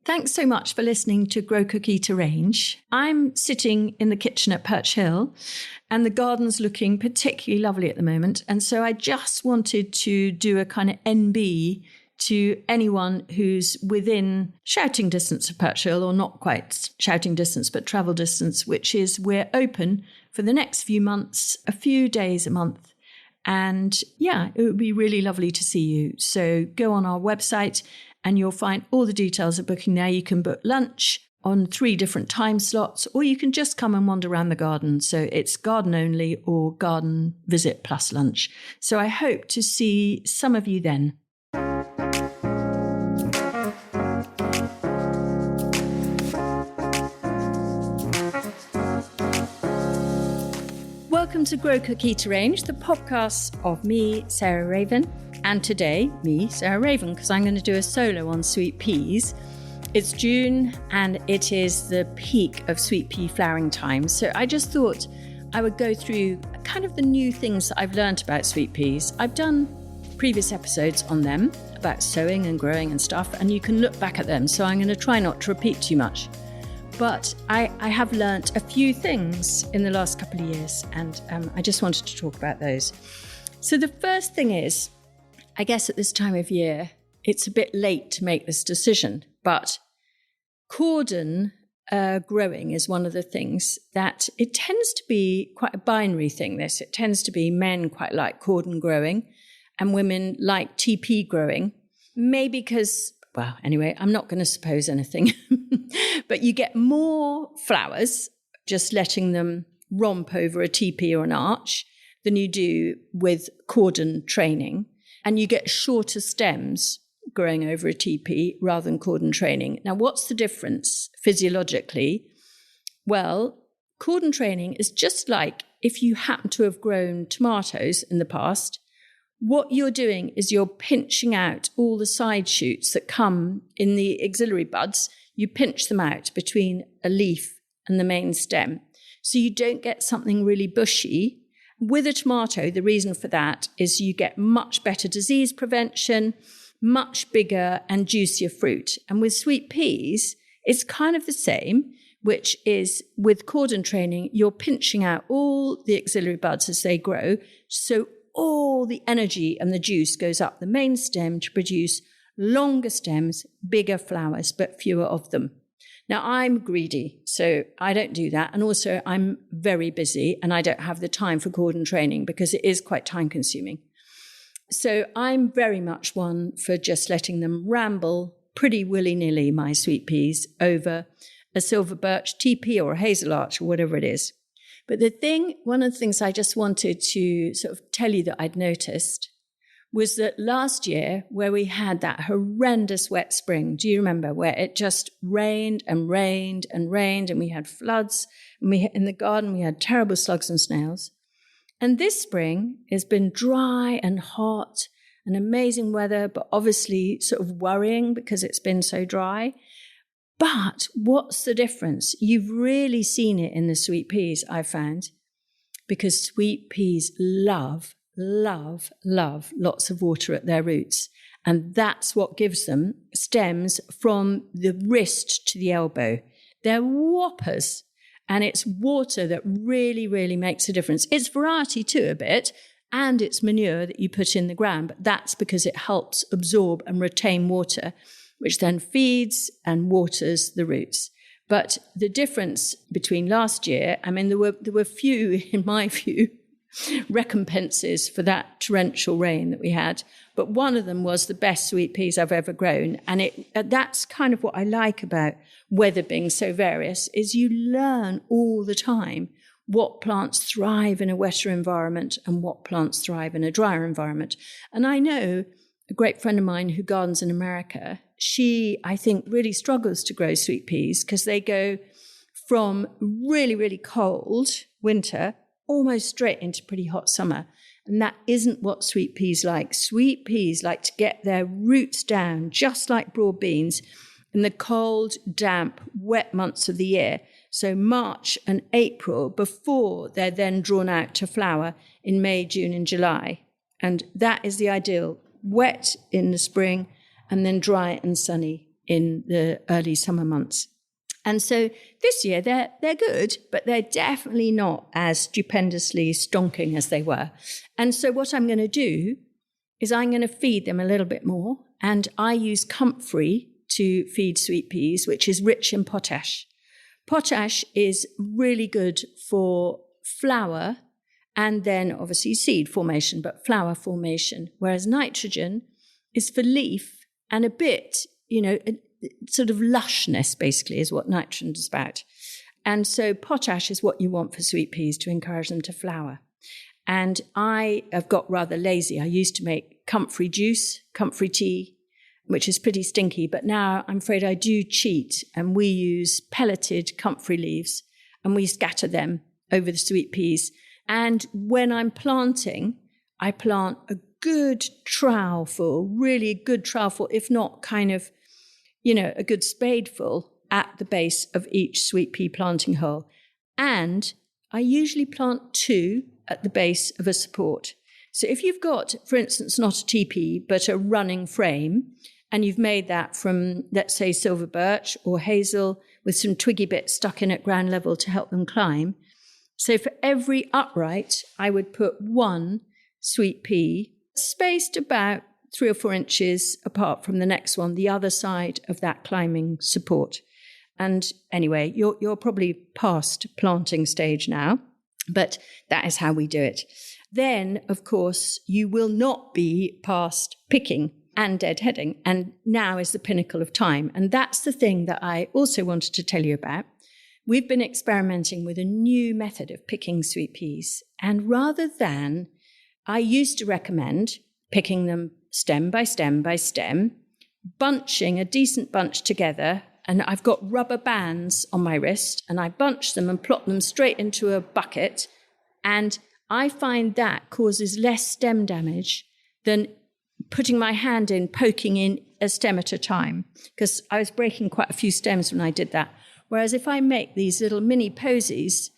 Thanks so much for listening to Grow Cook Eat Arrange. I'm sitting in the kitchen at Perch Hill and the garden's looking particularly lovely at the moment. And so I just wanted to do a kind of NB to anyone who's within shouting distance of Perch Hill, or not quite shouting distance, but travel distance, which is we're open for the next few months, a few days a month. And yeah, it would be really lovely to see you. So go on our website and you'll find all the details of booking there. You can book lunch on 3 different time slots, or you can just come and wander around the garden. So it's garden only or garden visit plus lunch. So I hope to see some of you then. Welcome to Grow Cook Eat Arrange, the podcast of me, Sarah Raven, and today, me, Sarah Raven, because I'm going to do a solo on sweet peas. It's June and it is the peak of sweet pea flowering time. So I just thought I would go through kind of the new things that I've learned about sweet peas. I've done previous episodes on them about sowing and growing and stuff, and you can look back at them. So I'm going to try not to repeat too much. But I have learnt a few things in the last couple of years, and I just wanted to talk about those. So the first thing is, I guess at this time of year, it's a bit late to make this decision, but cordon growing is one of the things that it tends to be quite a binary thing, this. It tends to be men quite like cordon growing and women like TP growing, maybe because... Well, anyway, I'm not going to suppose anything, but you get more flowers just letting them romp over a teepee or an arch than you do with cordon training. And you get shorter stems growing over a teepee rather than cordon training. Now, what's the difference physiologically? Well, cordon training is just like if you happen to have grown tomatoes in the past. What you're doing is you're pinching out all the side shoots that come in the auxiliary buds. You pinch them out between a leaf and the main stem. So you don't get something really bushy. With a tomato, the reason for that is you get much better disease prevention, much bigger and juicier fruit. And with sweet peas, it's kind of the same, which is with cordon training, you're pinching out all the auxiliary buds as they grow. So all the energy and the juice goes up the main stem to produce longer stems, bigger flowers, but fewer of them. Now, I'm greedy, so I don't do that. And also, I'm very busy and I don't have the time for cordon training because it is quite time consuming. So I'm very much one for just letting them ramble pretty willy-nilly, my sweet peas, over a silver birch teepee or a hazel arch or whatever it is. But one of the things I just wanted to sort of tell you that I'd noticed was that last year, where we had that horrendous wet spring, do you remember, where it just rained and rained and rained, and we had floods, and in the garden we had terrible slugs and snails. And this spring has been dry and hot and amazing weather, but obviously sort of worrying because it's been so dry. But what's the difference? You've really seen it in the sweet peas, I found, because sweet peas love lots of water at their roots. And that's what gives them stems from the wrist to the elbow. They're whoppers. And it's water that really, really makes a difference. It's variety too a bit, and it's manure that you put in the ground, but that's because it helps absorb and retain water, which then feeds and waters the roots. But the difference between last year, I mean, there were few, in my view, recompenses for that torrential rain that we had. But one of them was the best sweet peas I've ever grown. And that's kind of what I like about weather being so various, is you learn all the time what plants thrive in a wetter environment and what plants thrive in a drier environment. And I know a great friend of mine who gardens in America, she, I think, really struggles to grow sweet peas because they go from really, really cold winter almost straight into pretty hot summer. And that isn't what sweet peas like. Sweet peas like to get their roots down, just like broad beans, in the cold, damp, wet months of the year. So March and April, before they're then drawn out to flower in May, June and July. And that is the ideal. Wet in the spring and then dry and sunny in the early summer months. And so this year they're good, but they're definitely not as stupendously stonking as they were. And so what I'm going to do is I'm going to feed them a little bit more. And I use comfrey to feed sweet peas, which is rich in potash. Potash is really good for flower and then obviously seed formation, but flower formation, whereas nitrogen is for leaf and a bit, sort of lushness, basically, is what nitrogen is about. And so potash is what you want for sweet peas to encourage them to flower. And I have got rather lazy. I used to make comfrey juice, comfrey tea, which is pretty stinky, but now I'm afraid I do cheat, and we use pelleted comfrey leaves and we scatter them over the sweet peas. And when I'm planting, I plant a good trowelful, really good trowelful, if not kind of, a good spadeful at the base of each sweet pea planting hole. And I usually plant 2 at the base of a support. So if you've got, for instance, not a teepee, but a running frame, and you've made that from, let's say, silver birch or hazel with some twiggy bits stuck in at ground level to help them climb. So for every upright, I would put 1 sweet pea spaced about 3 or 4 inches apart from the next one, the other side of that climbing support. And anyway, you're probably past planting stage now, but that is how we do it. Then, of course, you will not be past picking and deadheading, and now is the pinnacle of time. And that's the thing that I also wanted to tell you about. We've been experimenting with a new method of picking sweet peas, and rather than, I used to recommend picking them stem by stem by stem, bunching a decent bunch together, and I've got rubber bands on my wrist, and I bunch them and plop them straight into a bucket, and I find that causes less stem damage than putting my hand in, poking in a stem at a time, because I was breaking quite a few stems when I did that. Whereas if I make these little mini posies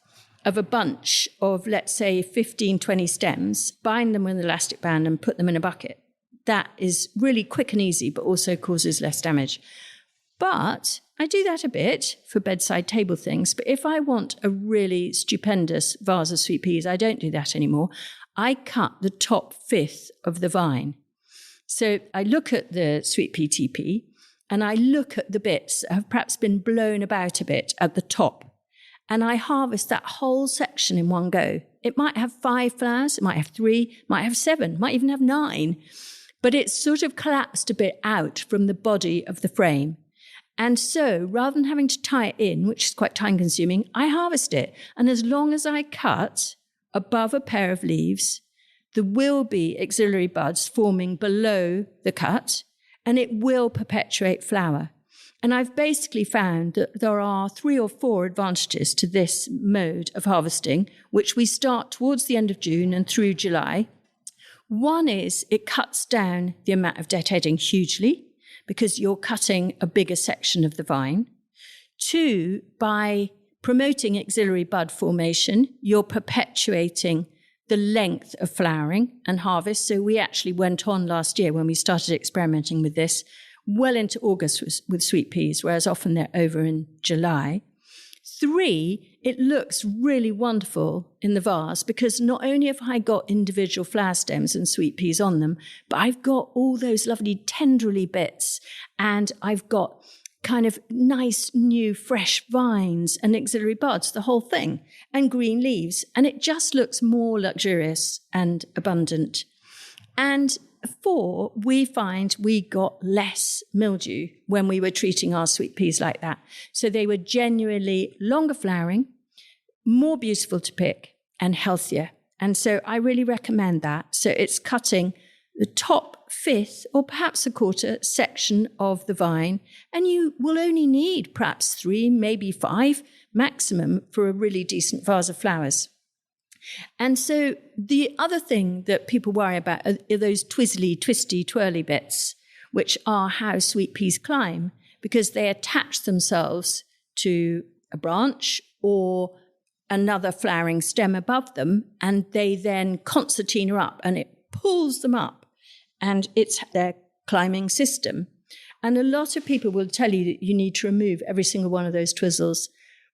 of a bunch of, let's say, 15, 20 stems, bind them with an elastic band and put them in a bucket, that is really quick and easy, but also causes less damage. But I do that a bit for bedside table things. But if I want a really stupendous vase of sweet peas, I don't do that anymore. I cut the top 1/5 of the vine. So I look at the sweet pea TP and I look at the bits that have perhaps been blown about a bit at the top. And I harvest that whole section in one go. It might have 5 flowers, it might have 3, might have 7, might even have 9. But it's sort of collapsed a bit out from the body of the frame. And so rather than having to tie it in, which is quite time consuming, I harvest it. And as long as I cut above a pair of leaves, there will be auxiliary buds forming below the cut, and it will perpetuate flower. And I've basically found that there are 3 or 4 advantages to this mode of harvesting, which we start towards the end of June and through July. One is it cuts down the amount of deadheading hugely, because you're cutting a bigger section of the vine. 2, by promoting auxiliary bud formation, you're perpetuating the length of flowering and harvest. So we actually went on last year when we started experimenting with this well into August with sweet peas, whereas often they're over in July. 3, it looks really wonderful in the vase because not only have I got individual flower stems and sweet peas on them, but I've got all those lovely tendrily bits, and I've got kind of nice new fresh vines and auxiliary buds, the whole thing, and green leaves, and it just looks more luxurious and abundant. And 4, we find we got less mildew when we were treating our sweet peas like that. So they were genuinely longer flowering, more beautiful to pick, and healthier. And so I really recommend that. So it's cutting the top 1/5 or perhaps a 1/4 section of the vine, and you will only need perhaps 3, maybe 5 maximum for a really decent vase of flowers. And so the other thing that people worry about are those twizzly, twisty, twirly bits, which are how sweet peas climb, because they attach themselves to a branch or another flowering stem above them, and they then concertina up, and it pulls them up, and it's their climbing system. And a lot of people will tell you that you need to remove every single one of those twizzles.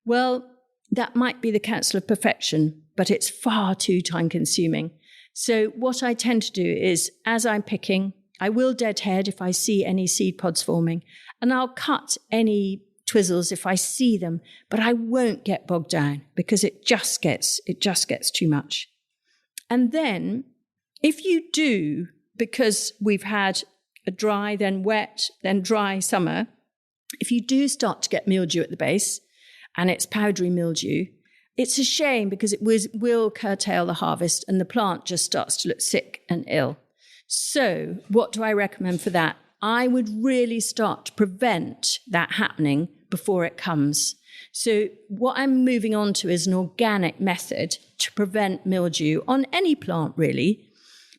Well, that might be the counsel of perfection, but it's far too time consuming. So what I tend to do is, as I'm picking, I will deadhead if I see any seed pods forming, and I'll cut any twizzles if I see them, but I won't get bogged down because it just gets too much. And then if you do, because we've had a dry, then wet, then dry summer, if you do start to get mildew at the base, and it's powdery mildew, it's a shame because it will curtail the harvest and the plant just starts to look sick and ill. So what do I recommend for that? I would really start to prevent that happening before it comes. So what I'm moving on to is an organic method to prevent mildew on any plant really,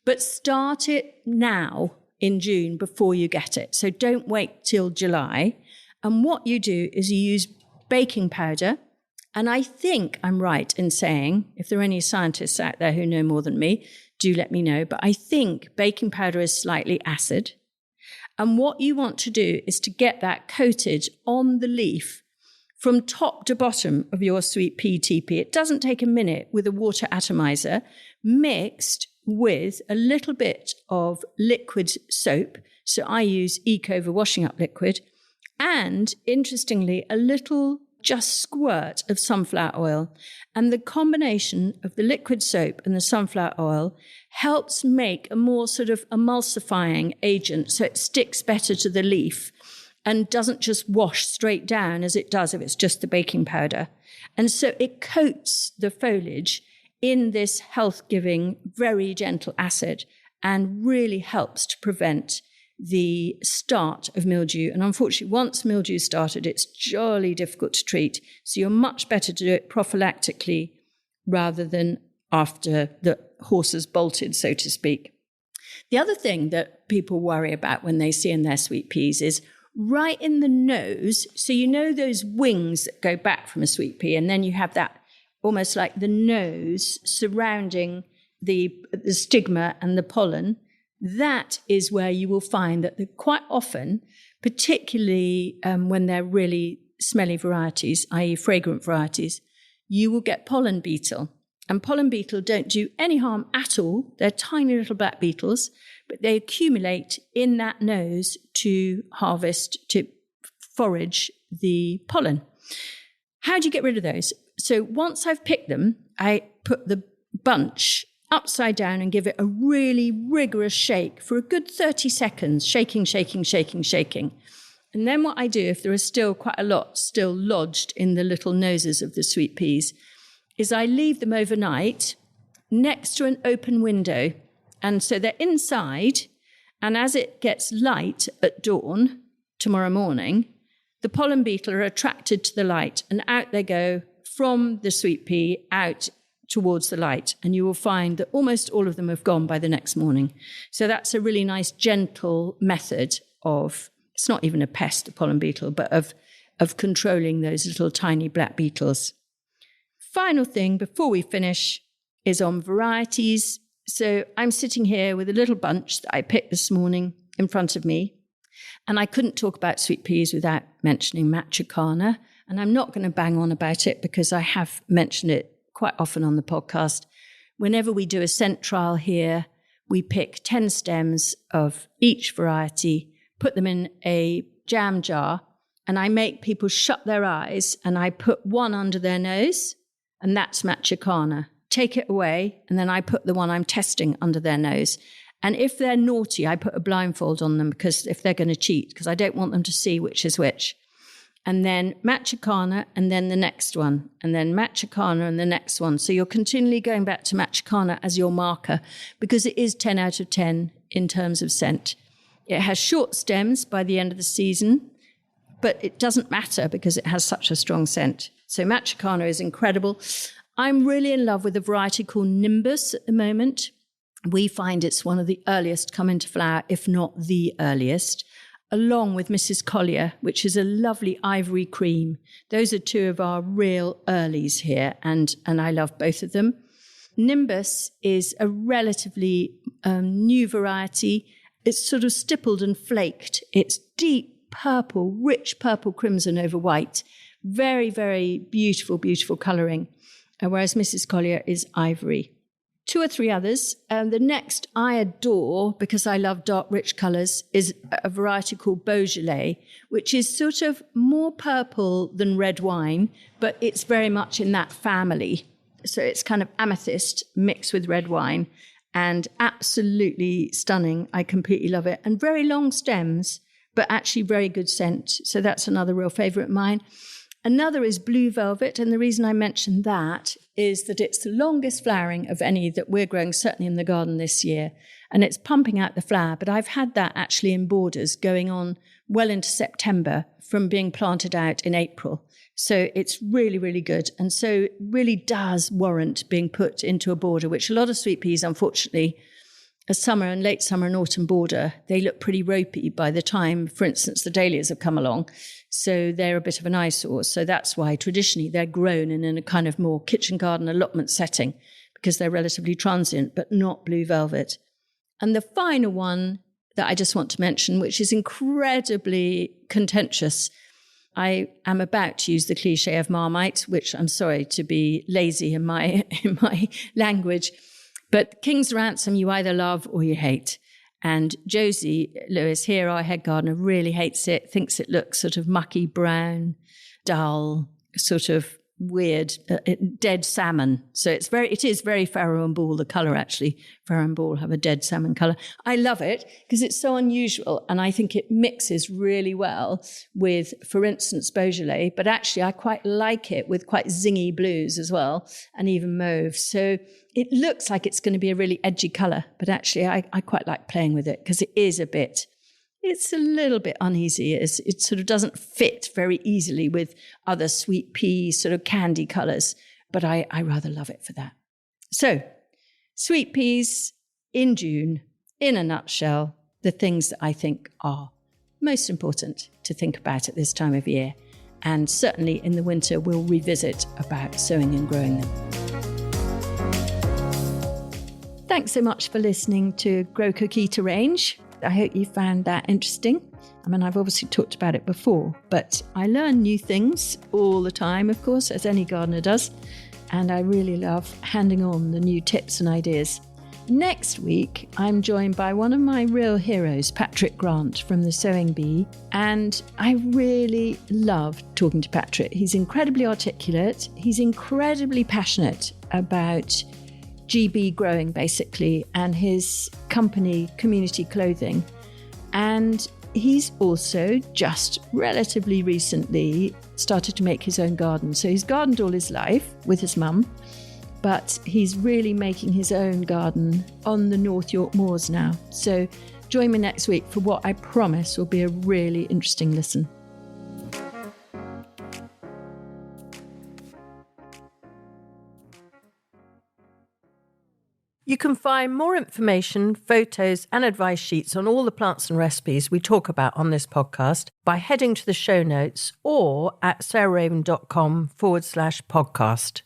but start it now in June before you get it. So don't wait till July. And what you do is you use baking powder. And I think I'm right in saying, if there are any scientists out there who know more than me, do let me know. But I think baking powder is slightly acid. And what you want to do is to get that coated on the leaf from top to bottom of your sweet pea teepee. It doesn't take a minute with a water atomizer mixed with a little bit of liquid soap. So I use Ecover washing up liquid. And interestingly, a little just squirt of sunflower oil. And the combination of the liquid soap and the sunflower oil helps make a more sort of emulsifying agent so it sticks better to the leaf and doesn't just wash straight down as it does if it's just the baking powder. And so it coats the foliage in this health-giving, very gentle acid and really helps to prevent the start of mildew. And unfortunately, once mildew started, it's jolly difficult to treat. So you're much better to do it prophylactically rather than after the horse has bolted, so to speak. The other thing that people worry about when they see in their sweet peas is right in the nose. So you know those wings that go back from a sweet pea, and then you have that almost like the nose surrounding the stigma and the pollen. That is where you will find that quite often, particularly when they're really smelly varieties, i.e. fragrant varieties, you will get pollen beetle. And pollen beetle don't do any harm at all. They're tiny little black beetles, but they accumulate in that nose to harvest, to forage the pollen. How do you get rid of those? So once I've picked them, I put the bunch upside down and give it a really rigorous shake for a good 30 seconds, shaking. And then what I do, if there is still quite a lot still lodged in the little noses of the sweet peas, is I leave them overnight next to an open window. And so they're inside, and as it gets light at dawn tomorrow morning, the pollen beetle are attracted to the light, and out they go from the sweet pea out towards the light, and you will find that almost all of them have gone by the next morning. So that's a really nice, gentle method of, it's not even a pest, the pollen beetle, but of controlling those little tiny black beetles. Final thing before we finish is on varieties. So I'm sitting here with a little bunch that I picked this morning in front of me, and I couldn't talk about sweet peas without mentioning Matucana, and I'm not going to bang on about it because I have mentioned it quite often on the podcast. Whenever we do a scent trial here, we pick 10 stems of each variety, put them in a jam jar, and I make people shut their eyes, and I put one under their nose, and that's Matucana. Take it away, and then I put the one I'm testing under their nose. And if they're naughty, I put a blindfold on them because if they're going to cheat, because I don't want them to see which is which. And then Matucana, and then the next one, and then Matucana and the next one. So you're continually going back to Matucana as your marker because it is 10 out of 10 in terms of scent. It has short stems by the end of the season, but it doesn't matter because it has such a strong scent. So Matucana is incredible. I'm really in love with a variety called Nimbus at the moment. We find it's one of the earliest come into flower, if not the earliest, along with Mrs Collier, which is a lovely ivory cream. Those are two of our real earlies here, and I love both of them. Nimbus is a relatively new variety. It's sort of stippled and flaked. It's deep, purple, rich purple crimson over white. Very, very beautiful, beautiful colouring. Whereas Mrs Collier is ivory. 2 or 3 others. The next I adore, because I love dark, rich colours, is a variety called Beaujolais, which is sort of more purple than red wine, but it's very much in that family. So it's kind of amethyst mixed with red wine, and absolutely stunning. I completely love it. And very long stems, but actually very good scent. So that's another real favourite of mine. Another is Blue Velvet, and the reason I mentioned that is that it's the longest flowering of any that we're growing, certainly in the garden this year, and it's pumping out the flower, but I've had that actually in borders going on well into September from being planted out in April. So it's really, really good, and so it really does warrant being put into a border, which a lot of sweet peas, unfortunately, a summer and late summer and autumn border, they look pretty ropey by the time, for instance, the dahlias have come along. So they're a bit of an eyesore. So that's why traditionally they're grown in a kind of more kitchen garden allotment setting, because they're relatively transient, but not Blue Velvet. And the final one that I just want to mention, which is incredibly contentious, I am about to use the cliche of Marmite, which I'm sorry to be lazy in my language, but King's Ransom you either love or you hate. And Josie Lewis here, our head gardener, really hates it, thinks it looks sort of mucky brown, dull, sort of weird, dead salmon. So it is very farrow and ball, the colour actually. Farrow and ball have a dead salmon colour. I love it because it's so unusual, and I think it mixes really well with, for instance, Beaujolais, but actually I quite like it with quite zingy blues as well, and even mauve. So it looks like it's going to be a really edgy colour, but actually I quite like playing with it because it's a little bit uneasy. It sort of doesn't fit very easily with other sweet pea sort of candy colours, but I rather love it for that. So, sweet peas in June, in a nutshell, the things that I think are most important to think about at this time of year. And certainly in the winter, we'll revisit about sowing and growing them. Thanks so much for listening to Grow, Cook, Eat, Arrange. I hope you found that interesting. I mean, I've obviously talked about it before, but I learn new things all the time, of course, as any gardener does. And I really love handing on the new tips and ideas. Next week, I'm joined by one of my real heroes, Patrick Grant from the Sowing Bee. And I really love talking to Patrick. He's incredibly articulate. He's incredibly passionate about GB growing, basically, and his company, Community Clothing. And he's also just relatively recently started to make his own garden. So he's gardened all his life with his mum, but he's really making his own garden on the North York Moors now. So join me next week for what I promise will be a really interesting listen. You can find more information, photos and advice sheets on all the plants and recipes we talk about on this podcast by heading to the show notes or at sarahraven.com/podcast.